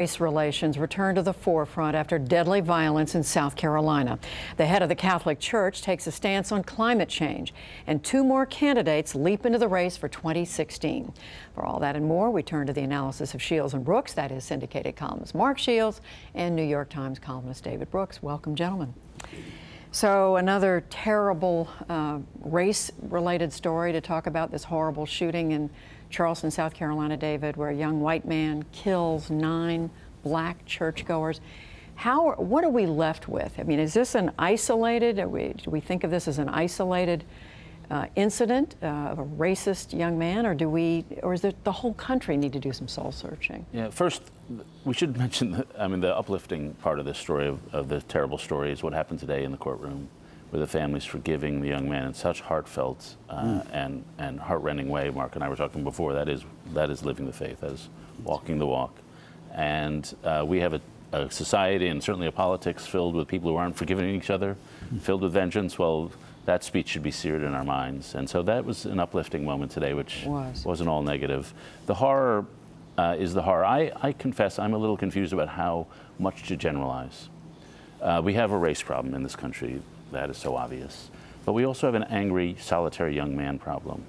Race relations return to the forefront after deadly violence in South Carolina. The head of the Catholic Church takes a stance on climate change, and two more candidates leap into the race for 2016. For all that and more, we turn to the analysis of Shields and Brooks. That is syndicated columnist Mark Shields and New York Times columnist David Brooks. Welcome, gentlemen. So another terrible race-related story to talk about, this horrible shooting in Charleston, South Carolina, David, where a young white man kills 9 black churchgoers. What are we left with? I mean, is this an isolated, do we think of this as an isolated incident of a racist young man, or is it the whole country need to do some soul searching? Yeah, first, we should mention, the uplifting part of this story, of the terrible story, is what happened today in the courtroom, where the family's forgiving the young man in such heartfelt and heart-rending way. Mark and I were talking before, that is living the faith, that is walking the walk. And we have a society and certainly a politics filled with people who aren't forgiving each other, filled with vengeance. Well, that speech should be seared in our minds. And so that was an uplifting moment today, which wasn't all negative. The horror is the horror. I confess I'm a little confused about how much to generalize. We have a race problem in this country. That is so obvious. But we also have an angry, solitary young man problem.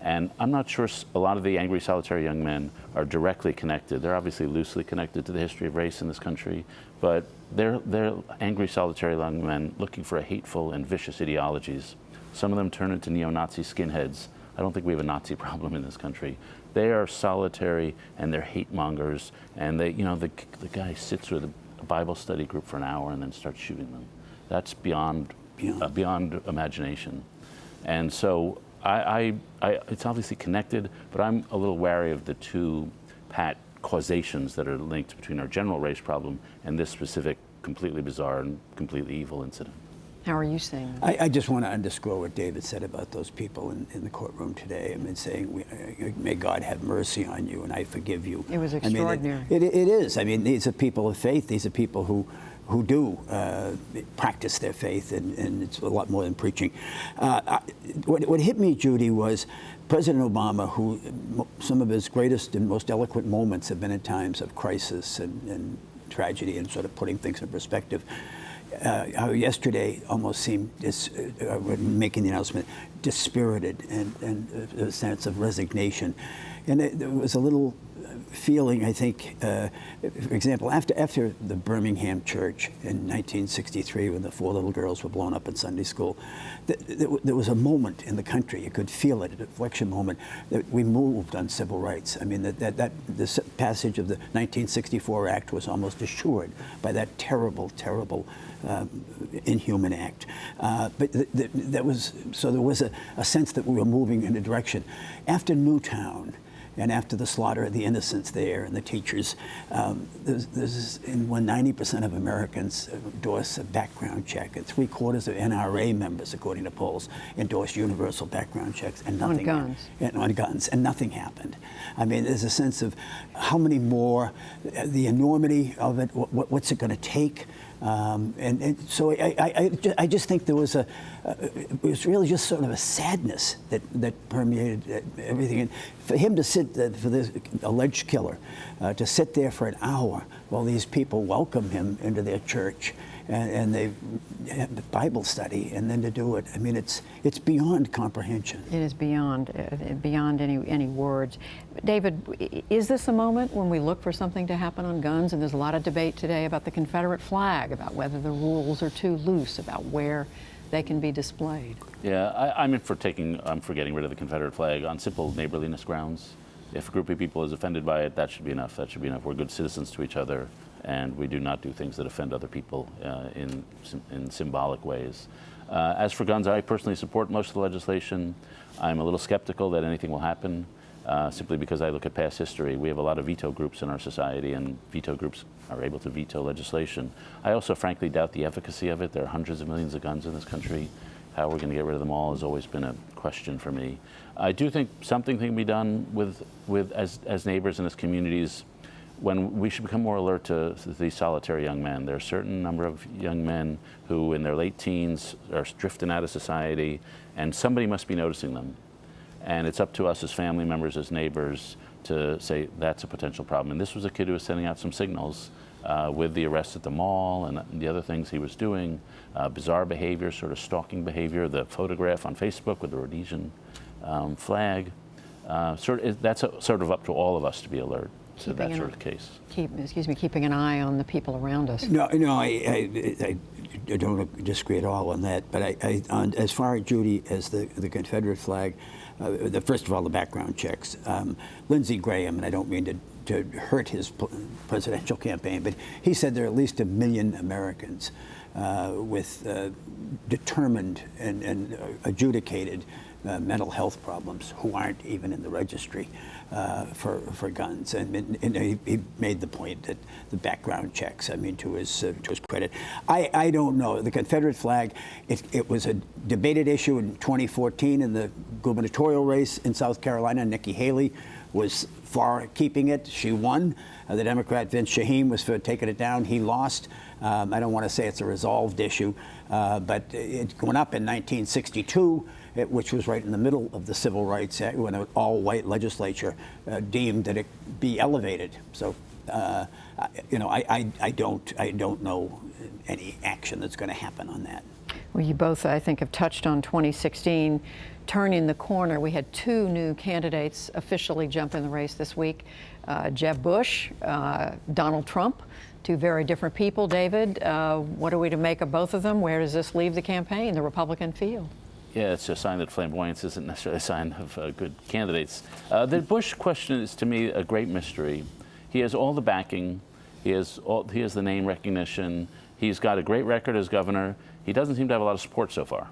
And I'm not sure a lot of the angry, solitary young men are directly connected. They're obviously loosely connected to the history of race in this country, but they're angry, solitary young men looking for hateful and vicious ideologies. Some of them turn into neo-Nazi skinheads. I don't think we have a Nazi problem in this country. They are solitary and they're hate mongers. And the guy sits with a Bible study group for an hour and then starts shooting them. That's beyond imagination. And so it's obviously connected, but I'm a little wary of the two pat causations that are linked between our general race problem and this specific completely bizarre and completely evil incident. How are you seeing that? I just want to underscore what David said about those people in the courtroom today. Saying, may God have mercy on you and I forgive you. It was extraordinary. It is. These are people of faith. These are people who do practice their faith, and it's a lot more than preaching. What hit me, Judy, was President Obama, who some of his greatest and most eloquent moments have been in times of crisis and tragedy and sort of putting things in perspective. How yesterday almost seemed, making the announcement, dispirited and a sense of resignation. And there was a little feeling, I think, for example, after the Birmingham church in 1963, when the 4 little girls were blown up in Sunday school, there was a moment in the country, you could feel it, an inflection moment, that we moved on civil rights. The passage of the 1964 Act was almost assured by that terrible, terrible inhuman act. But there was a sense that we were moving in a direction. After Newtown, and after the slaughter of the innocents there and the teachers, when 90% of Americans endorse a background check, and 3/4 of NRA members, according to polls, endorse universal background checks, and nothing on guns, and nothing happened. There's a sense of how many more, the enormity of it, what's it going to take. So I just think there was it was really just sort of a sadness that permeated everything. And for him to sit, for this alleged killer, to sit there for an hour while these people welcome him into their church and they have the Bible study, and then to do it, it's beyond comprehension. It is beyond any words. David, is this a moment when we look for something to happen on guns? And there's a lot of debate today about the Confederate flag, about whether the rules are too loose, about where they can be displayed. Yeah, I'm for getting rid of the Confederate flag on simple neighborliness grounds. If a group of people is offended by it, that should be enough. That should be enough. We're good citizens to each other, and we do not do things that offend other people in symbolic ways. As for guns, I personally support most of the legislation. I'm a little skeptical that anything will happen, simply because I look at past history. We have a lot of veto groups in our society, and veto groups are able to veto legislation. I also frankly doubt the efficacy of it. There are hundreds of millions of guns in this country. How we're going to get rid of them all has always been a question for me. I do think something can be done as neighbors and as communities, when we should become more alert to these solitary young men. There are a certain number of young men who in their late teens are drifting out of society, and somebody must be noticing them. And it's up to us as family members, as neighbors, to say that's a potential problem. And this was a kid who was sending out some signals with the arrest at the mall and the other things he was doing, bizarre behavior, sort of stalking behavior, the photograph on Facebook with the Rhodesian flag. That's sort of up to all of us to be alert to that sort of case. Keeping an eye on the people around us. No, I don't disagree at all on that. But as far as Judy, as the Confederate flag, first of all, the background checks. Lindsey Graham, and I don't mean to hurt his presidential campaign, but he said there are at least 1 million Americans with determined and adjudicated mental health problems who aren't even in the registry for guns. And he made the point that the background checks, I mean, to his credit. I don't know. The Confederate flag, it was a debated issue in 2014 in the gubernatorial race in South Carolina. Nikki Haley was for keeping it. She won. The Democrat Vince Shaheen was for taking it down. He lost. I don't want to say it's a resolved issue, but it went up in 1962, which was right in the middle of the Civil Rights Act, when an all-white legislature deemed that it be elevated. So, I don't know any action that's going to happen on that. Well, you both, I think, have touched on 2016 turning the corner. We had 2 new candidates officially jump in the race this week. Jeb Bush, Donald Trump, 2 very different people. David, what are we to make of both of them? Where does this leave the campaign, the Republican field? Yeah, it's a sign that flamboyance isn't necessarily a sign of good candidates. The Bush question is, to me, a great mystery. He has all the backing. He has the name recognition. He's got a great record as governor. He doesn't seem to have a lot of support so far.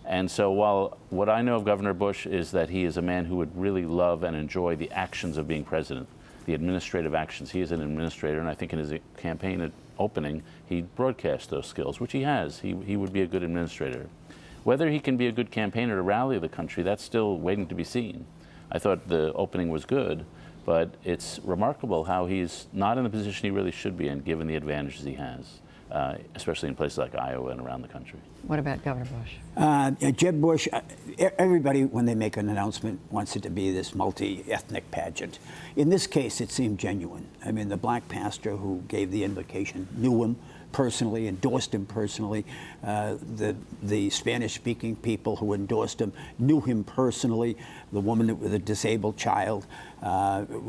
And so while what I know of Governor Bush is that he is a man who would really love and enjoy the actions of being president, the administrative actions. He is an administrator, and I think in his campaign opening, he broadcast those skills, which he has. He would be a good administrator. Whether he can be a good campaigner to rally the country, that's still waiting to be seen. I thought the opening was good, but it's remarkable how he's not in the position he really should be in, given the advantages he has, especially in places like Iowa and around the country. What about Governor Bush? Jeb Bush, everybody, when they make an announcement, wants it to be this multi-ethnic pageant. In this case, it seemed genuine. I mean, the black pastor who gave the invocation knew him personally, endorsed him personally. The Spanish-speaking people who endorsed him knew him personally. The woman with a disabled child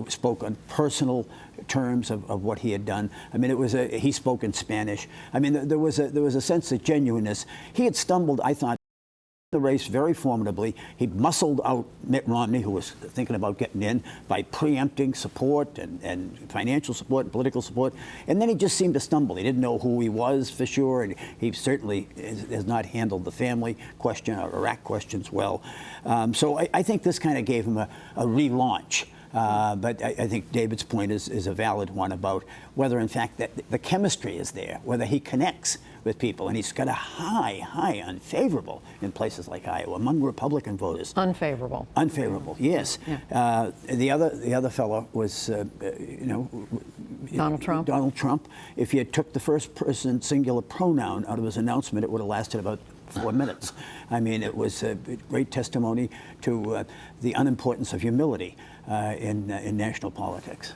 spoke on personal terms of what he had done. I mean, he spoke in Spanish. I mean, there was a sense of genuineness. He had stumbled, I thought, the race very formidably. He muscled out Mitt Romney, who was thinking about getting in, by preempting support and financial support and political support. And then he just seemed to stumble. He didn't know who he was for sure, and he certainly has not handled the family question or Iraq questions well. So I think this kind of gave him a relaunch. But I think David's point is a valid one about whether, in fact, that the chemistry is there, whether he connects with people. And he's got a high unfavorable in places like Iowa among Republican voters. Unfavorable. Unfavorable, yes. Yeah. The other fellow was, Donald Trump. Donald Trump. If you took the first person singular pronoun out of his announcement, it would have lasted about 4 minutes. I mean, it was a great testimony to the unimportance of humility in national politics.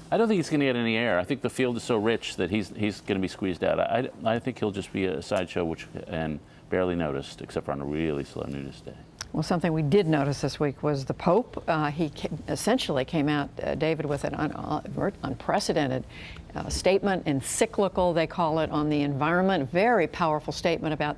I don't think he's going to get any air. I think the field is so rich that he's going to be squeezed out. I think he'll just be a sideshow and barely noticed, except for on a really slow news day. Well, something we did notice this week was the Pope. He essentially came out, David, with an unprecedented statement, encyclical, they call it, on the environment. Very powerful statement about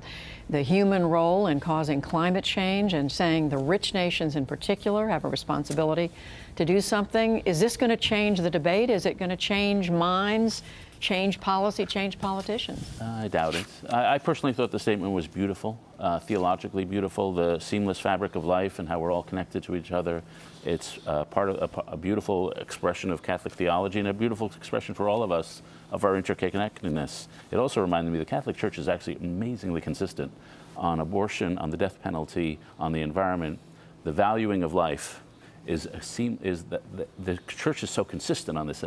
the human role in causing climate change, and saying the rich nations in particular have a responsibility to do something. Is this going to change the debate? Is it going to change minds, change policy, change politicians? I doubt it. I personally thought the statement was beautiful, theologically beautiful, the seamless fabric of life and how we're all connected to each other. It's part of a beautiful expression of Catholic theology and a beautiful expression for all of us of our interconnectedness. It also reminded me the Catholic Church is actually amazingly consistent on abortion, on the death penalty, on the environment. The valuing of life is that the church is so consistent on this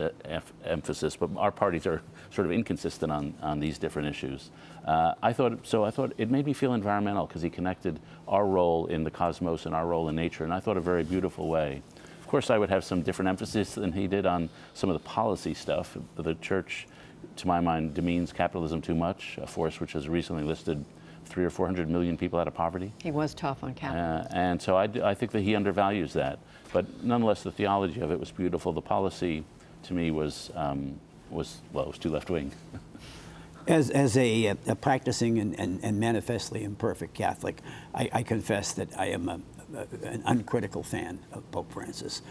emphasis, but our parties are sort of inconsistent on these different issues. I thought it made me feel environmental because he connected our role in the cosmos and our role in nature, and I thought a very beautiful way. Of course, I would have some different emphasis than he did on some of the policy stuff. The church, to my mind, demeans capitalism too much, a force which has recently listed 300 or 400 million people out of poverty. He was tough on capitalism. And so I think that he undervalues that. But nonetheless, the theology of it was beautiful. The policy, to me, was too left-wing. As a practicing and manifestly imperfect Catholic, I confess that I am an uncritical fan of Pope Francis.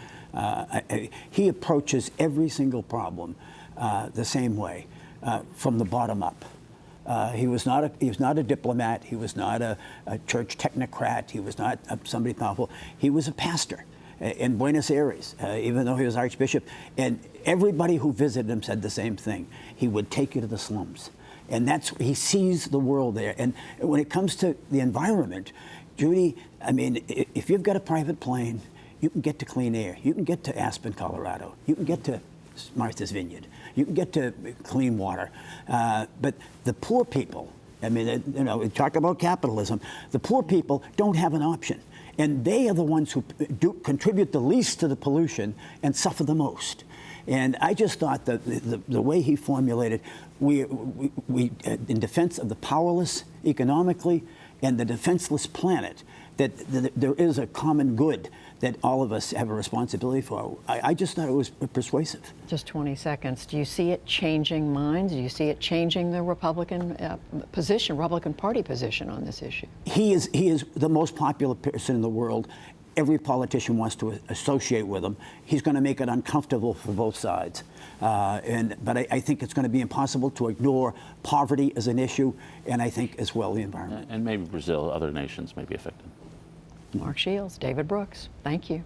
He approaches every single problem the same way, from the bottom up. He was not a diplomat. He was not a church technocrat. He was not somebody powerful. He was a pastor in Buenos Aires, even though he was Archbishop. And everybody who visited him said the same thing. He would take you to the slums. And he sees the world there. And when it comes to the environment, Judy, I mean, if you've got a private plane, you can get to clean air. You can get to Aspen, Colorado. You can get to Martha's Vineyard. You can get to clean water. But the poor people, I mean, we talk about capitalism. The poor people don't have an option. And they are the ones who contribute the least to the pollution and suffer the most. And I just thought that the way he formulated, we in defense of the powerless economically and the defenseless planet, that there is a common good that all of us have a responsibility for. I just thought it was persuasive. Just 20 seconds. Do you see it changing minds? Do you see it changing the Republican Republican Party position on this issue? He is the most popular person in the world. Every politician wants to associate with him. He's going to make it uncomfortable for both sides. But I think it's going to be impossible to ignore poverty as an issue, and I think as well the environment. And maybe Brazil, other nations may be affected. Mark Shields, David Brooks, thank you.